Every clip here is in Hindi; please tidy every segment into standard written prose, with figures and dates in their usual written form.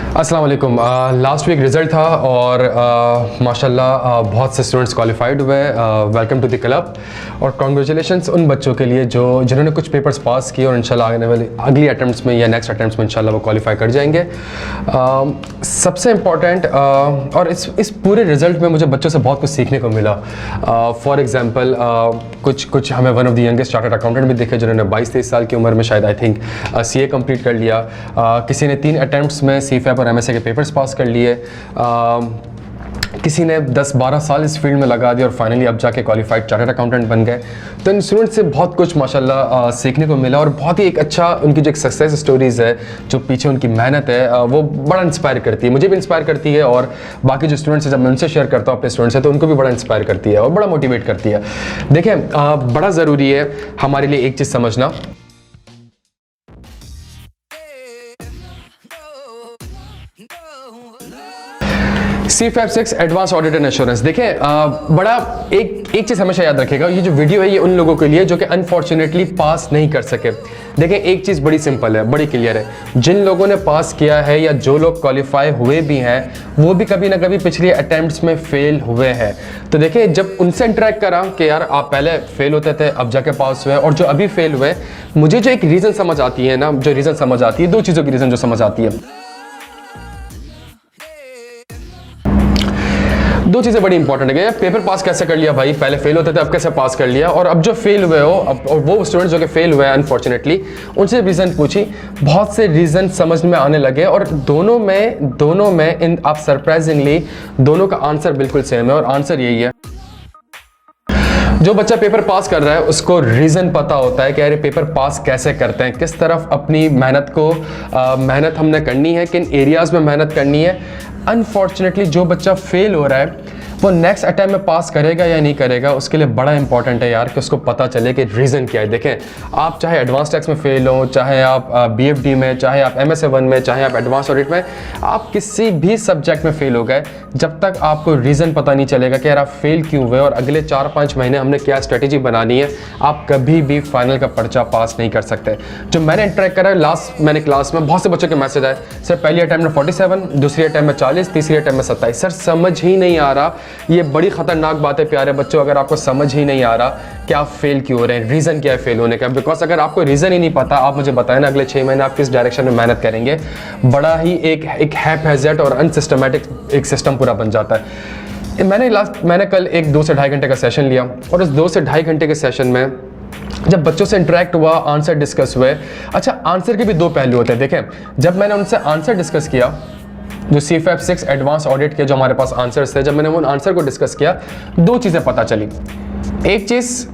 अस्सलाम वालेकुम। लास्ट वीक रिज़ल्ट था और माशाल्लाह बहुत से स्टूडेंट्स क्वालिफाइड हुए। वेलकम टू द क्लब और कॉन्ग्रेचुलेशंस उन बच्चों के लिए जिन्होंने कुछ पेपर्स पास किए और इंशाल्लाह आने वाली अगली अटैम्प्ट्स में या नेक्स्ट अटैम्प्ट्स में इंशाल्लाह वो क्वालिफाई कर जाएंगे। सबसे इम्पॉर्टेंट और इस पूरे रिज़ल्ट में मुझे बच्चों से बहुत कुछ सीखने को मिला। फॉर एग्ज़ाम्पल कुछ हमें one of the youngest chartered accountant भी देखे जिन्होंने 22-23 साल की उम्र में शायद आई थिंक CA कंप्लीट कर लिया। किसी ने 3 अटैम्प्ट्स में CFAP और MSA के पेपर्स पास कर लिए। किसी ने 10-12 साल इस फील्ड में लगा दिया और फाइनली अब जाके क्वालिफाइड चार्टर्ड अकाउंटेंट बन गए। तो इन स्टूडेंट्स से बहुत कुछ माशाल्लाह सीखने को मिला और बहुत ही एक अच्छा उनकी जो एक सक्सेस स्टोरीज़ है, जो पीछे उनकी मेहनत है, वो बड़ा इंस्पायर करती है। मुझे भी इंस्पायर करती है और बाकी जो स्टूडेंट्स हैं जब मैं उनसे शेयर करता हूँ अपने स्टूडेंट्स से तो उनको भी बड़ा इंस्पायर करती है और बड़ा मोटिवेट करती है। देखें, बड़ा ज़रूरी है हमारे लिए एक चीज़ समझना। CFAP 6 advance audit and assurance. देखें, बड़ा एक चीज़ हमेशा याद रखेगा, ये जो वीडियो है ये उन लोगों के लिए जो कि अनफॉर्चुनेटली पास नहीं कर सके। देखें, एक चीज़ बड़ी सिंपल है, बड़ी क्लियर है। जिन लोगों ने पास किया है या जो लोग क्वालिफाई हुए भी हैं वो भी कभी ना कभी पिछले अटैम्प्ट्स में फेल हुए हैं। तो देखें, जब उनसे इंटरेक्ट करा कि यार आप पहले फेल होते थे अब जाके पास हुए और जो अभी फेल हुए, मुझे जो एक रीज़न समझ आती है ना, जो रीज़न समझ आती है, 2 चीज़ों की रीज़न जो समझ आती है। 2 चीज़ें बड़ी इंपॉर्टेंट है। पेपर पास कैसे कर लिया भाई, पहले फेल होते थे अब कैसे पास कर लिया, और अब जो फेल हुए हो और वो स्टूडेंट्स जो कि फेल हुए हैं अनफॉर्चुनेटली, उनसे रीज़न पूछी, बहुत से रीज़न समझ में आने लगे और दोनों में इन आप सरप्राइजिंगली दोनों का आंसर बिल्कुल सेम है और आंसर यही है। जो बच्चा पेपर पास कर रहा है उसको रीज़न पता होता है कि यार पेपर पास कैसे करते हैं, किस तरफ अपनी मेहनत हमने करनी है, किन एरियाज़ में मेहनत करनी है। अनफॉर्चुनेटली जो बच्चा फेल हो रहा है वो नेक्स्ट अटैम्प्ट में पास करेगा या नहीं करेगा, उसके लिए बड़ा इंपॉर्टेंट है यार कि उसको पता चले कि रीज़न क्या है। देखें, आप चाहे एडवांस टैक्स में फेल हो, चाहे आप BFD में, चाहे आप MSA 1 में, चाहे आप एडवांस ऑडिट में, आप किसी भी सब्जेक्ट में फेल हो गए, जब तक आपको रीज़न पता नहीं चलेगा कि यार आप फेल क्यों हुए और अगले 4-5 महीने हमने क्या स्ट्रेटेजी बनानी है, आप कभी भी फाइनल का पर्चा पास नहीं कर सकते। जो मैंने इंटरेक्ट करा मैंने क्लास में बहुत से बच्चों के मैसेज आए, सर पहली अटैम्प्ट में 47, दूसरी अटैम्प्ट में 40, तीसरी अटैम्प्ट में 27। सर समझ ही नहीं आ रहा, ये बड़ी खतरनाक बात है प्यारे बच्चों, अगर आपको समझ ही नहीं आ रहा कि आप फेल क्यों हो रहे हैं, रीज़न क्या है फेल होने का। बिकॉज अगर आपको रीज़न ही नहीं पता, आप मुझे बताएं ना अगले 6 महीने आप किस डायरेक्शन में मेहनत करेंगे, बड़ा ही एक हैप-हैज़र्ड और अनसिस्टमेटिक एक सिस्टम पूरा बन जाता है। मैंने कल एक 2 से ढाई घंटे का सेशन लिया और उस 2 से ढाई घंटे के सेशन में जब बच्चों से इंटरेक्ट हुआ, आंसर डिस्कस हुए। अच्छा, आंसर के भी 2 पहलू होते हैं। देखें, जब मैंने उनसे आंसर डिस्कस किया, जो CFAP 6 एडवांस ऑडिट के जो हमारे पास आंसर्स थे, जब मैंने उन आंसर को डिस्कस किया, 2 चीज़ें पता चली। एक चीज़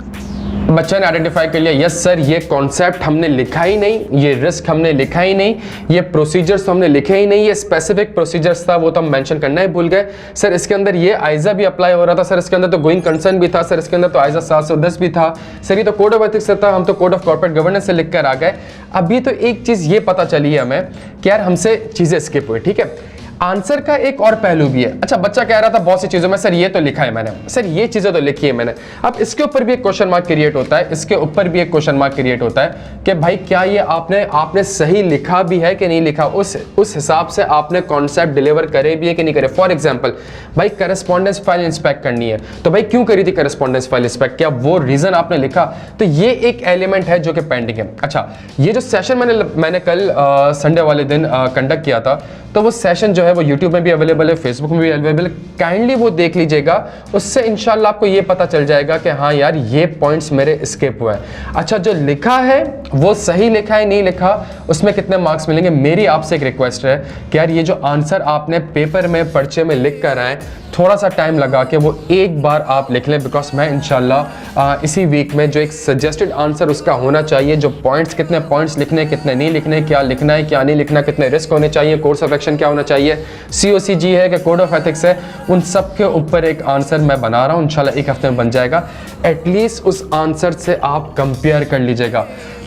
बच्चा ने आइडेंटिफाई कर लिया, यस सर ये कॉन्सेप्ट हमने लिखा ही नहीं, ये रिस्क हमने लिखा ही नहीं, ये प्रोसीजर्स तो हमने लिखे ही नहीं, ये स्पेसिफिक प्रोसीजर्स था वो तो हम मेंशन करना ही भूल गए। सर इसके अंदर ये आइजा भी अप्लाई हो रहा था, सर इसके अंदर तो गोइंग कंसर्न भी था, सर इसके अंदर तो आइजा 710 भी था, सर ये तो कोड ऑफ एथिक्स से था, हम तो कोड ऑफ कॉर्पोरेट गवर्नेंस से लिख कर आ गए। अभी तो एक चीज़ ये पता चली है हमें कि यार हमसे चीज़ें स्किप हुई। ठीक है, आंसर का एक और पहलू भी है। अच्छा, बच्चा कह रहा था बहुत सी चीज़ों में सर ये तो लिखा है मैंने, सर ये चीज़ें तो लिखी है मैंने। अब इसके ऊपर भी एक क्वेश्चन मार्क क्रिएट होता है, इसके ऊपर भी एक क्वेश्चन मार्क क्रिएट होता है कि भाई क्या ये आपने सही लिखा भी है कि नहीं लिखा, उस हिसाब से आपने कॉन्सेप्ट डिलीवर करे भी है कि नहीं करे। फॉर एग्जाम्पल, भाई करस्पॉन्डेंस फाइल इंस्पेक्ट करनी है तो भाई क्यों करी थी करस्पॉन्डेंस फाइल इंस्पेक्ट, क्या वो रीज़न आपने लिखा? तो ये एक एलिमेंट है जो कि पेंडिंग है। अच्छा, ये जो सेशन मैंने कल संडे वाले दिन कंडक्ट किया था, तो वो सेशन जो है वो यूट्यूब में भी अवेलेबल है, फेसबुक में भी अवेलेबल है, काइंडली वो देख लीजिएगा। उससे इंशाल्लाह आपको ये पता चल जाएगा कि हाँ यार ये पॉइंट्स मेरे स्किप हुए हैं। अच्छा, जो लिखा है वो सही लिखा है नहीं लिखा, उसमें कितने मार्क्स मिलेंगे। मेरी आपसे एक रिक्वेस्ट है कि यार ये जो आंसर आपने पेपर में पर्चे में लिख कर आए, थोड़ा सा टाइम लगा के वो एक बार आप लिख लें, बिकॉज मैं इंशाल्लाह इसी वीक में जो एक सजेस्टेड आंसर उसका होना चाहिए, जो पॉइंट्स, कितने पॉइंट्स लिखने कितने नहीं लिखने, क्या लिखना है क्या नहीं लिखना, कितने रिस्क होने चाहिए, कोर्स ऑफ एक्शन क्या होना चाहिए, COCG है कि कोड ऑफ एथिक्स है, उन सब के ऊपर एक आंसर मैं बना रहा हूँ। इंशाल्लाह 1 हफ्ते में बन जाएगा। एटलीस्ट उस आंसर से आप कंपेयर कर लीजिएगा।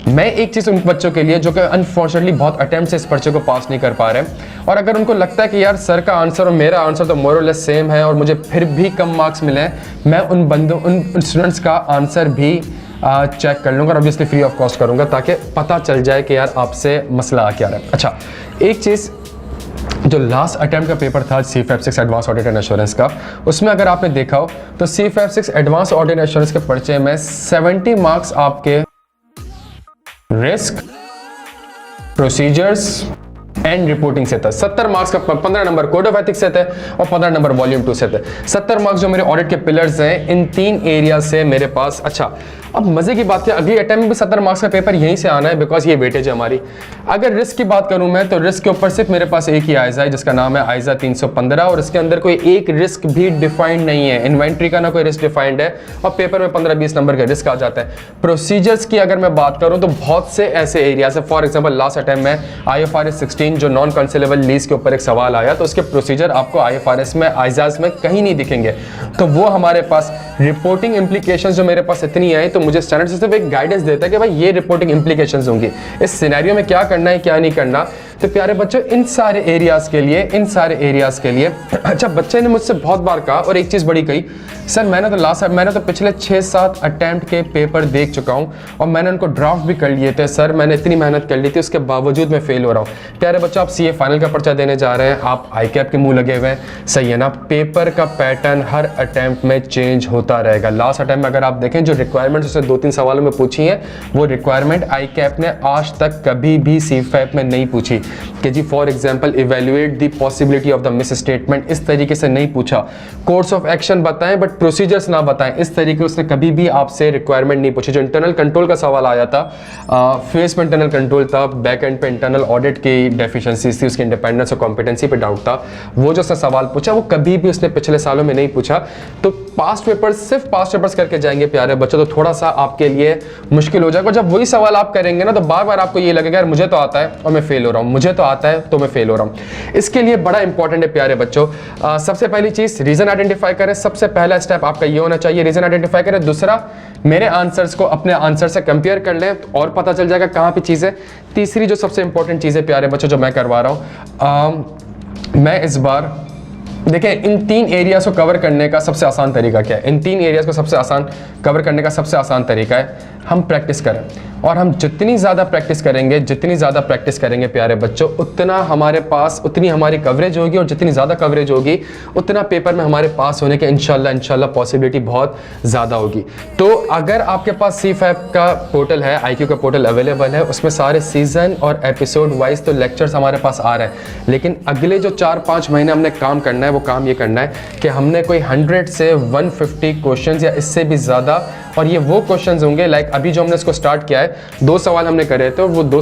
मैं एक चीज़ उन बच्चों के लिए जो कि अनफॉर्चुनेटली बहुत अटेम्प्ट से इस पर्चे को पास नहीं कर पा रहे, और अगर उनको लगता है कि यार सर का आंसर और मेरा आंसर तो मोर और लेस सेम है और मुझे फिर भी कम मार्क्स मिले हैं, मैं उन स्टूडेंट्स का आंसर भी चेक कर लूँगा और ऑब्वियसली फ्री ऑफ कॉस्ट करूँगा, ताकि पता चल जाए कि यार आपसे मसला क्या रहा है। अच्छा, एक चीज़ जो लास्ट अटेम्प्ट का पेपर था CFAP6 advance audit and assurance का, उसमें अगर आपने देखा हो तो CFAP6 advance audit and assurance के पर्चे में 70 मार्क्स आपके रिस्क, प्रोसीजर्स एंड रिपोर्टिंग से था। 70 मार्क्स का 15 नंबर कोड ऑफ एथिक्स से थे और 15 नंबर वॉल्यूम 2 से थे। 70 मार्क्स जो मेरे ऑडिट के पिलर्स हैं इन 3 एरिया से मेरे पास। अच्छा, अब मजे की बात है, अगली अटेम्प्ट में भी 70 मार्क्स का पेपर यहीं से आना है, बिकॉज ये वेटेज है हमारी। अगर रिस्क की बात करूं मैं, तो रिस्क के ऊपर सिर्फ मेरे पास एक ही आइजा है जिसका नाम है आइजा 315, और इसके अंदर कोई एक रिस्क भी डिफाइंड नहीं है। इन्वेंट्री का ना कोई रिस्क डिफाइंड है और पेपर में 15-20 नंबर का रिस्क आ जाता है। प्रोसीजर्स की अगर मैं बात करूं तो बहुत से ऐसे एरियाज है। फॉर एग्जाम्पल लास्ट अटेम्प्ट में IFRS 16 जो नॉन कैंसिलेबल लीज के ऊपर एक सवाल आया, तो उसके प्रोसीजर आपको IFRS में आइजाज में कहीं नहीं दिखेंगे। तो वो हमारे पास रिपोर्टिंग इंप्लीकेशंस जो मेरे पास इतनी आई, तो मुझे स्टैंडर्ड सिस्टम एक गाइडेंस देता है कि भाई ये रिपोर्टिंग इंप्लीकेशंस होंगी, इस सिनेरियो में क्या करना है क्या नहीं करना। तो प्यारे बच्चों, इन सारे एरियाज के लिए अच्छा, बच्चे ने मुझसे बहुत बार कहा और एक चीज़ बड़ी कही, सर मैंने तो पिछले 6-7 अटेम्प्ट के पेपर देख चुका हूँ और मैंने उनको ड्राफ्ट भी कर लिए थे, सर मैंने इतनी मेहनत कर ली थी, उसके बावजूद मैं फेल हो रहा हूँ। प्यारे बच्चों, आप CA फाइनल का पर्चा देने जा रहे हैं, आप ICAP के मुंह लगे हुए हैं, सही है ना। पेपर का पैटर्न हर अटेम्प्ट में चेंज होता रहेगा। लास्ट अटेम्प्ट में अगर आप देखें जो रिक्वायरमेंट उसने 2-3 सवालों में पूछी है, वो रिक्वायरमेंट ICAP ने आज तक कभी भी CFAP में नहीं पूछी कि जी for example evaluate the possibility of the misstatement, इस तरीके से नहीं पूछा। कोर्स ऑफ एक्शन बताएं बट प्रोसीजर्स ना बताएं, इस तरीके उसने कभी भी आपसे रिक्वायरमेंट नहीं पूछी। जो इंटरनल कंट्रोल का सवाल आया था, फेस में इंटरनल कंट्रोल था, बैक एंड पे इंटरनल ऑडिट की डेफिशिएंसीज थी, उसकी इंडिपेंडेंस और कॉम्पिटेंसी पे डाउट था, वो जो उसने सवाल पूछा वो कभी भी उसने पिछले सालों में नहीं पूछा। तो पास्ट पेपर सिर्फ पास्ट पेपर्स करके जाएंगे प्यारे बच्चों, तो थोड़ा सा आपके लिए मुश्किल हो जाएगा। जब वही सवाल आप करेंगे ना, तो बार बार आपको ये लगेगा यार मुझे तो आता है और मैं फेल हो रहा हूँ, मुझे तो आता है तो मैं फेल हो रहा हूँ। इसके लिए बड़ा इंपॉर्टेंट है प्यारे बच्चों, सबसे पहली चीज रीजन आइडेंटिफाई करें। सबसे पहला स्टेप आपका ये होना चाहिए, रीजन आइडेंटिफाई करें। दूसरा, मेरे आंसर्स को अपने आंसर से कंपेयर कर लें और पता चल जाएगा कहाँ पे चीज़ है। तीसरी जो सबसे इंपॉर्टेंट चीज़ है प्यारे बच्चों जो मैं करवा रहा हूँ, मैं इस बार देखिए इन 3 एरियाज को कवर करने का सबसे आसान तरीका क्या है। इन 3 एरियाज को सबसे आसान कवर करने का सबसे आसान तरीका है हम प्रैक्टिस करें, और हम जितनी ज़्यादा प्रैक्टिस करेंगे प्यारे बच्चों, उतना हमारे पास, उतनी हमारी कवरेज होगी, और जितनी ज़्यादा कवरेज होगी उतना पेपर में हमारे पास होने के इंशाल्लाह पॉसिबिलिटी बहुत ज़्यादा होगी। तो अगर आपके पास CFAP का पोर्टल है, IQ का पोर्टल अवेलेबल है, उसमें सारे सीजन और एपिसोड वाइज तो लेक्चर्स हमारे पास आ रहे हैं, लेकिन अगले जो 4-5 महीने हमने काम करना है, वो काम ये करना है कि हमने कोई 100 से 150 क्वेश्चंस या इससे भी ज़्यादा, और ये वो क्वेश्चंस होंगे लाइक अभी जो हमने इसको स्टार्ट किया है, 2 सवाल हमने करे थे, वो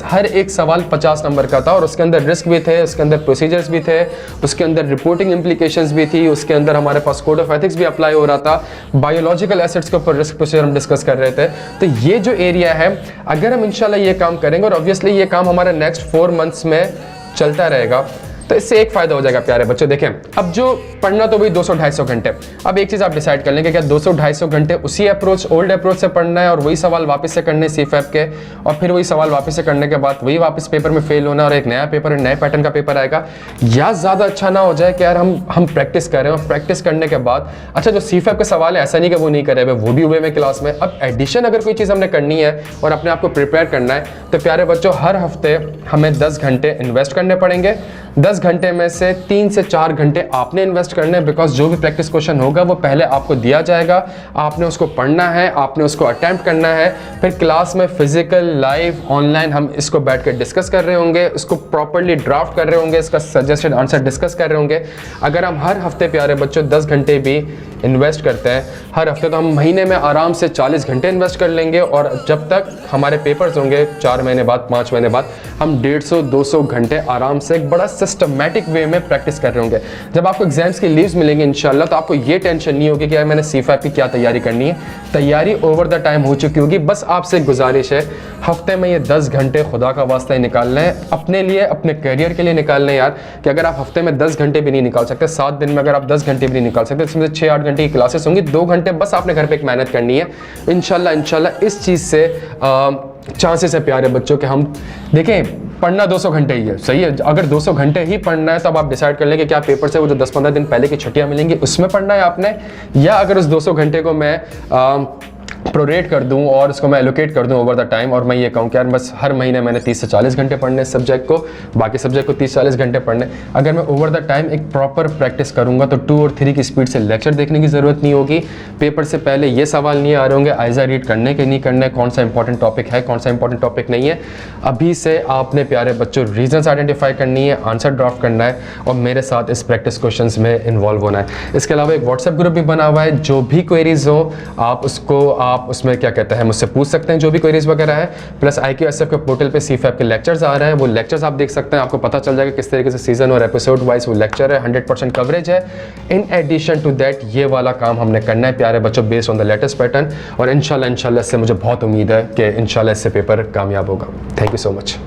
हर एक सवाल 50 नंबर का था, और उसके अंदर रिस्क भी थे, उसके अंदर प्रोसीजर्स भी थे, उसके अंदर रिपोर्टिंग इंप्लीकेशंस भी थी, उसके अंदर हमारे पास कोड ऑफ एथिक्स भी अप्लाई हो रहा था, बायोलॉजिकल एसेट्स के ऊपर रिस्क प्रोसीजर हम डिस्कस कर रहे थे। तो ये जो एरिया है, अगर हम इंशाल्लाह ये काम करेंगे, और ऑब्वियसली ये काम हमारा नेक्स्ट 4 मंथ्स में चलता रहेगा, तो इससे एक फायदा हो जाएगा प्यारे बच्चों। देखें, अब जो पढ़ना तो वही 200-250 घंटे, अब एक चीज़ आप डिसाइड कर लेंगे क्या 200-250 घंटे उसी ओल्ड अप्रोच से पढ़ना है और वही सवाल वापस से करने CFAP के, और फिर वही सवाल वापस से करने के बाद वही वापस पेपर में फेल होना और एक नया पेपर, नए पैटर्न का पेपर आएगा। या ज़्यादा अच्छा ना हो जाए कि यार हम प्रैक्टिस कर रहे हैं और प्रैक्टिस करने के बाद, अच्छा जो CFAP के सवाल है ऐसा नहीं कि वो नहीं करे हुए, वो भी हुए में क्लास में। अब एडिशन अगर कोई चीज़ हमने करनी है और अपने आप को प्रिपेयर करना है, तो प्यारे बच्चों हर हफ्ते हमें 10 घंटे इन्वेस्ट करने पड़ेंगे। 10 घंटे में से 3 से 4 घंटे आपने इन्वेस्ट करने हैं, बिकॉज जो भी प्रैक्टिस क्वेश्चन होगा वो पहले आपको दिया जाएगा, आपने उसको पढ़ना है, आपने उसको अटेम्प्ट करना है, फिर क्लास में फिजिकल, लाइव, ऑनलाइन हम इसको बैठ कर डिस्कस कर रहे होंगे, इसको प्रॉपरली ड्राफ्ट कर रहे होंगे, इसका सजेस्टेड आंसर डिस्कस कर रहे होंगे। अगर हम हर हफ्ते प्यारे बच्चों 10 घंटे भी इन्वेस्ट करते हैं हर हफ्ते, तो हम महीने में आराम से 40 घंटे इन्वेस्ट कर लेंगे, और जब तक हमारे पेपर्स होंगे 4 महीने बाद, 5 महीने बाद, हम 150-200 घंटे आराम से एक बड़ा सिस्टमैटिक वे में प्रैक्टिस कर रहे होंगे। जब आपको एग्जाम्स की लीव्स मिलेंगे इंशाल्लाह, तो आपको ये टेंशन नहीं होगी कि यार मैंने CFAP की क्या तैयारी करनी है, तैयारी ओवर द टाइम हो चुकी होगी। बस आपसे गुजारिश है, हफ्ते में ये 10 घंटे खुदा का वास्ता ही निकालना है अपने लिए, अपने करियर के लिए निकालना है यार। कि अगर आप हफ्ते में 10 घंटे भी नहीं निकाल सकते, 7 दिन में अगर आप 10 घंटे भी नहीं निकाल सकते, इसमें से 6-8 घंटे की क्लासेस होंगी, 2 घंटे बस आपने घर पे एक मेहनत करनी है। इंशाल्लाह इस चीज़ से चांसेस है प्यारे बच्चों कि हम देखें, पढ़ना 200 घंटे ही है, सही है। अगर 200 घंटे ही पढ़ना है, तब आप डिसाइड कर लें कि क्या पेपर से वो जो 10-15 दिन पहले की छुट्टियां मिलेंगी उसमें पढ़ना है आपने, या अगर उस 200 घंटे को मैं प्रोरेट कर दूं और इसको मैं एलोकेट कर दूं ओवर द टाइम, और मैं ये कहूं कि यार बस हर महीने मैंने 30 से 40 घंटे पढ़ने इस सब्जेक्ट को, बाकी सब्जेक्ट को 30-40 घंटे पढ़ने, अगर मैं ओवर द टाइम एक प्रॉपर प्रैक्टिस करूंगा तो 2 और 3 की स्पीड से लेक्चर देखने की ज़रूरत नहीं होगी। पेपर से पहले ये सवाल नहीं आ रहे होंगे आइजा रीड करने के नहीं करने, कौन सा इंपॉर्टेंट टॉपिक है कौन सा इंपॉर्टेंट टॉपिक नहीं है। अभी से आपने प्यारे बच्चों रीजंस आइडेंटिफाई करनी है, आंसर ड्राफ्ट करना है और मेरे साथ इस प्रैक्टिस क्वेश्चंस में इन्वॉल्व होना है। इसके अलावा एक व्हाट्सएप ग्रुप भी बना हुआ है, जो भी क्वेरीज हो आप उसमें क्या कहते हैं मुझसे पूछ सकते हैं, जो भी क्वेरीज वगैरह है। प्लस IQSF के पोर्टल पे CFAP के लेक्चर्स आ रहे हैं, वो लेक्चर्स आप देख सकते हैं, आपको पता चल जाएगा किस तरीके से सीजन और एपिसोड वाइज वो लेक्चर है, 100% कवरेज है। इन एडिशन टू दैट ये वाला काम हमने करना है प्यारे बच्चों based on the latest pattern, और इंशाल्लाह इससे मुझे बहुत उम्मीद है कि इंशाल्लाह इससे पेपर कामयाब होगा। Thank you so much.